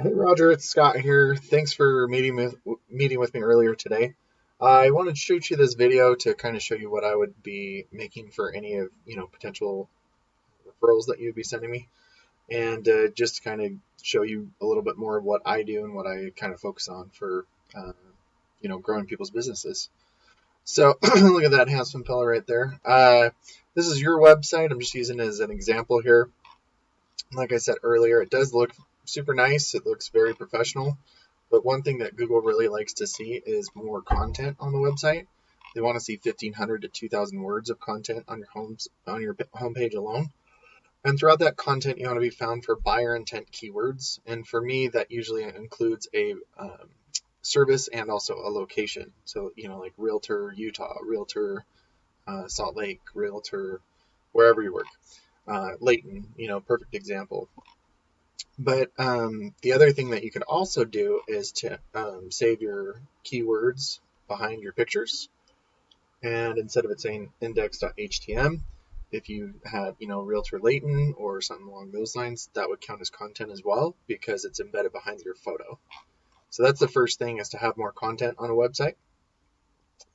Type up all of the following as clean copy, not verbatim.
Hey Roger, it's Scott here. Thanks for meeting with me earlier today. I wanted to shoot you this video to kind of show you what I would be making for any of potential referrals that you'd be sending me, and just to kind of show you a little bit more of what I do and what I kind of focus on for growing people's businesses. So look at that handsome fella right there. This is your website. I'm just using it as an example here. Like I said earlier, it does look super nice. It looks very professional. But one thing that Google really likes to see is more content on the website. They want to see 1,500 to 2,000 words of content on your homepage alone. And throughout that content, you want to be found for buyer intent keywords. And for me, that usually includes a service and also a location. So, like Realtor Utah, Realtor Salt Lake, Realtor wherever you work. Layton, perfect example. But the other thing that you can also do is to save your keywords behind your pictures. And instead of it saying index.htm, if you had, Realtor Layton or something along those lines, that would count as content as well because it's embedded behind your photo. So that's the first thing, is to have more content on a website.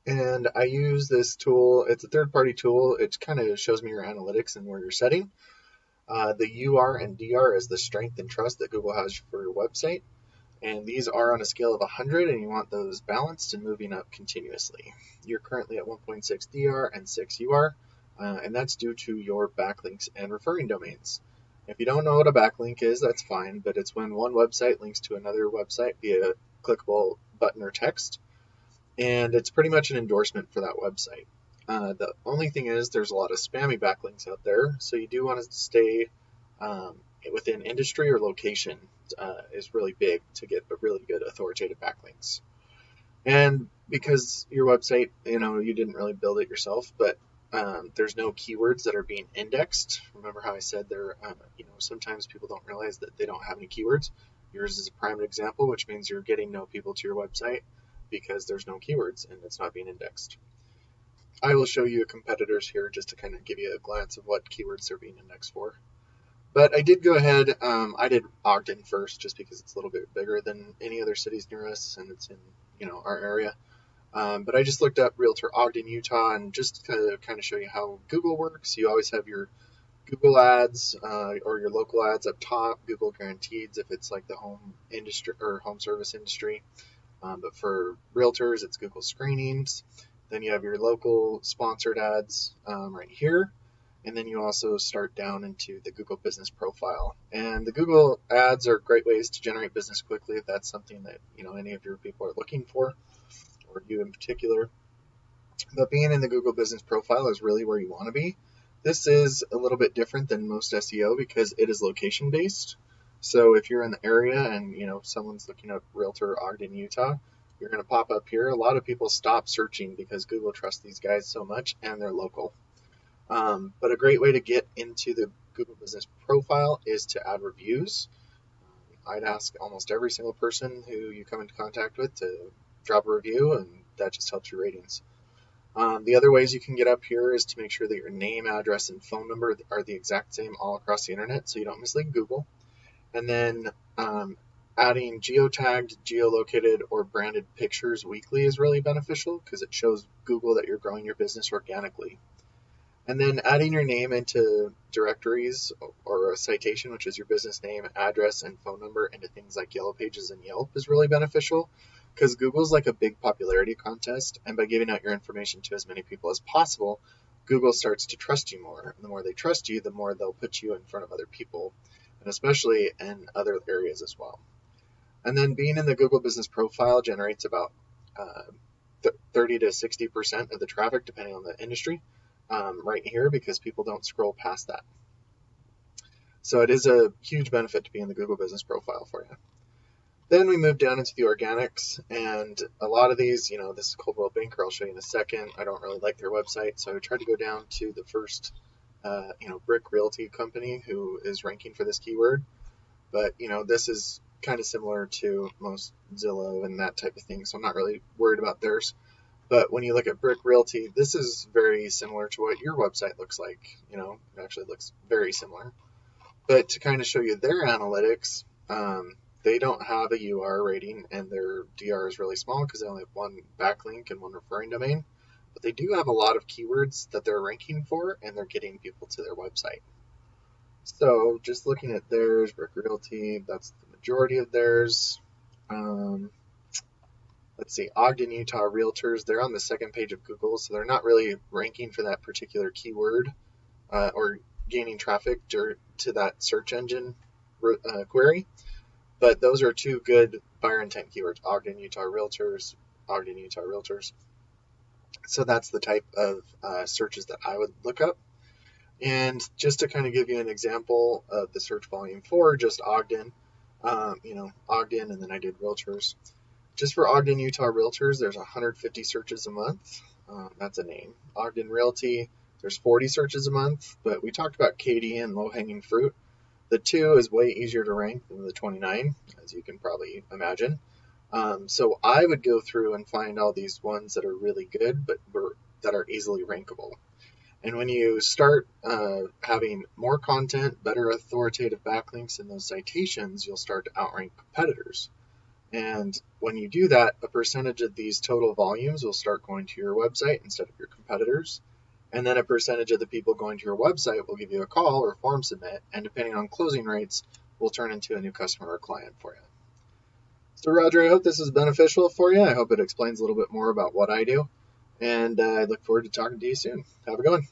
And I use this tool. It's a third-party tool. It kind of shows me your analytics and where you're setting. The UR and DR is the strength and trust that Google has for your website. And these are on a scale of 100, and you want those balanced and moving up continuously. You're currently at 1.6 DR and 6 UR, and that's due to your backlinks and referring domains. If you don't know what a backlink is, that's fine, but it's when one website links to another website via clickable button or text, and it's pretty much an endorsement for that website. The only thing is there's a lot of spammy backlinks out there, so you do want to stay within industry or location is really big to get a really good authoritative backlinks. And because your website, you didn't really build it yourself, but there's no keywords that are being indexed. Remember how I said there, sometimes people don't realize that they don't have any keywords. Yours is a prime example, which means you're getting no people to your website because there's no keywords and it's not being indexed. I will show you competitors here just to kind of give you a glance of what keywords they're being indexed for. But I did go ahead, I did Ogden first just because it's a little bit bigger than any other cities near us and it's in, our area. But I just looked up Realtor Ogden, Utah, and just to kind of show you how Google works. You always have your Google ads or your local ads up top, Google guaranteed if it's like the home industry or home service industry. But for realtors, it's Google screenings. Then you have your local sponsored ads right here. And then you also start down into the Google business profile. And the Google ads are great ways to generate business quickly if that's something that, any of your people are looking for, or you in particular. But being in the Google business profile is really where you want to be. This is a little bit different than most SEO because it is location based. So if you're in the area and, someone's looking up Realtor Ogden, Utah, you're going to pop up here. A lot of people stop searching because Google trusts these guys so much and they're local. But a great way to get into the Google business profile is to add reviews. I'd ask almost every single person who you come into contact with to drop a review, and that just helps your ratings. The other ways you can get up here is to make sure that your name, address, and phone number are the exact same all across the internet so you don't mislead Google. And then adding geotagged, geolocated, or branded pictures weekly is really beneficial because it shows Google that you're growing your business organically. And then adding your name into directories or a citation, which is your business name, address, and phone number, into things like Yellow Pages and Yelp is really beneficial because Google's like a big popularity contest. And by giving out your information to as many people as possible, Google starts to trust you more. And the more they trust you, the more they'll put you in front of other people, and especially in other areas as well. And then being in the Google business profile generates about 30 to 60% of the traffic, depending on the industry. Right here because people don't scroll past that. So it is a huge benefit to be in the Google business profile for you. Then we move down into the organics, and a lot of these, this is Coldwell Banker, I'll show you in a second. I don't really like their website, so I tried to go down to the first, Brick Realty company who is ranking for this keyword. But, this is kind of similar to most Zillow and that type of thing, so I'm not really worried about theirs. But when you look at Brick Realty, this is very similar to what your website looks like. It actually looks very similar. But to kind of show you their analytics, they don't have a UR rating, and their DR is really small because they only have one backlink and one referring domain. But they do have a lot of keywords that they're ranking for, and they're getting people to their website. So just looking at theirs, Brick Realty, that's the majority of theirs. Um, let's see, Ogden, Utah Realtors, they're on the second page of Google, so they're not really ranking for that particular keyword or gaining traffic to that search engine query. But those are two good buyer intent keywords, Ogden, Utah Realtors, Ogden, Utah Realtors. So that's the type of searches that I would look up. And just to kind of give you an example of the search volume for just Ogden, Ogden, and then I did Realtors. Just for Ogden, Utah Realtors, there's 150 searches a month. That's a name. Ogden Realty, there's 40 searches a month, but we talked about Katie and low hanging fruit. The 2 is way easier to rank than the 29, as you can probably imagine. So I would go through and find all these ones that are really good, but that are easily rankable. And when you start having more content, better authoritative backlinks in those citations, you'll start to outrank competitors. And when you do that, a percentage of these total volumes will start going to your website instead of your competitors. And then a percentage of the people going to your website will give you a call or form submit, and depending on closing rates, will turn into a new customer or client for you. So Rodger, I hope this is beneficial for you. I hope it explains a little bit more about what I do. And I look forward to talking to you soon. Have a good one.